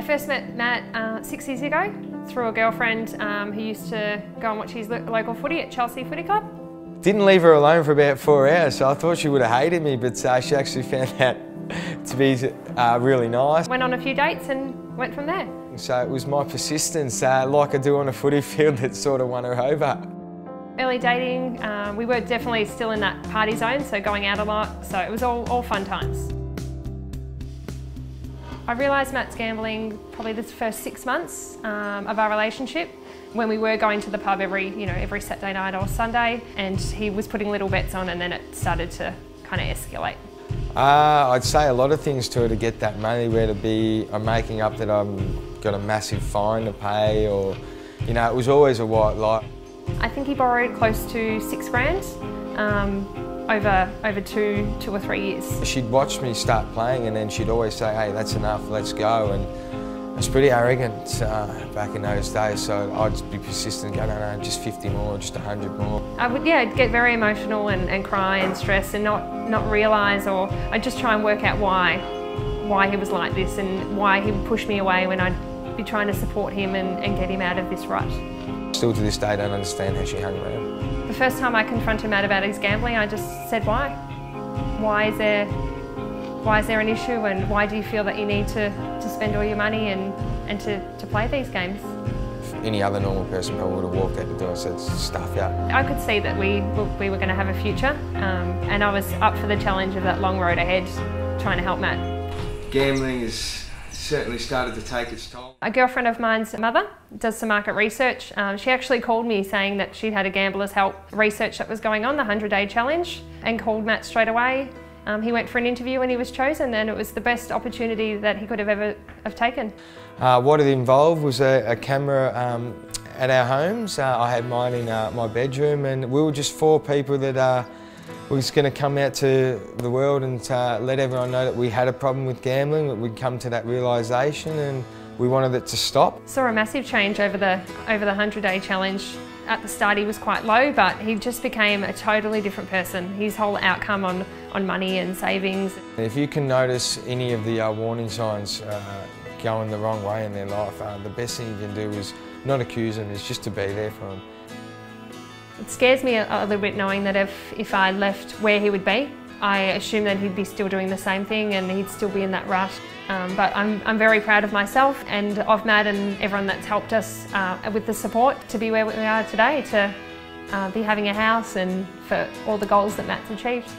first met Matt 6 years ago through a girlfriend who used to go and watch his local footy at Chelsea Footy Club. Didn't leave her alone for about 4 hours, so I thought she would have hated me, but she actually found that to be really nice. Went on a few dates and went from there. So it was my persistence, like I do on a footy field, that sort of won her over. Early dating, we were definitely still in that party zone, so going out a lot, so it was all fun times. I realised Matt's gambling probably the first 6 months of our relationship, when we were going to the pub every Saturday night or Sunday, and he was putting little bets on, and then it started to kind of escalate. I'd say a lot of things to her to get that money, whether it be I'm making up that I've got a massive fine to pay, or, you know, it was always a white lie. I think he borrowed close to $6 grand over two or 3 years. She'd watch me start playing, and then she'd always say, "Hey, that's enough, let's go." And I was pretty arrogant back in those days, so I'd just be persistent, go, no, just 50 more, just 100 more. I would, I'd get very emotional and cry and stress and not realise, or I'd just try and work out why he was like this and why he would push me away when I'd be trying to support him and get him out of this rut. Still to this day, I don't understand how she hung around. The first time I confronted Matt about his gambling, I just said, why? Why is there an issue, and why do you feel that you need to spend all your money and to play these games? Any other normal person probably would have walked out the door and said, stuff yeah. I could see that we were going to have a future, and I was up for the challenge of that long road ahead, trying to help Matt. Gambling has certainly started to take its toll. A girlfriend of mine's mother does some market research. She actually called me saying that she'd had a Gamblers Help research that was going on, the 100-day challenge, and called Matt straight away. He went for an interview and he was chosen, and it was the best opportunity that he could have ever taken. What it involved was a camera at our homes. I had mine in my bedroom, and we were just 4 people that was going to come out to the world and let everyone know that we had a problem with gambling, that we'd come to that realisation, and we wanted it to stop. Saw a massive change over the 100-day challenge. At the start he was quite low, but he just became a totally different person. His whole outcome on money and savings. If you can notice any of the warning signs going the wrong way in their life, the best thing you can do is not accuse them, is just to be there for them. It scares me a little bit knowing that if I left where he would be, I assume that he'd be still doing the same thing and he'd still be in that rut. But I'm very proud of myself and of Matt and everyone that's helped us with the support to be where we are today, to be having a house and for all the goals that Matt's achieved.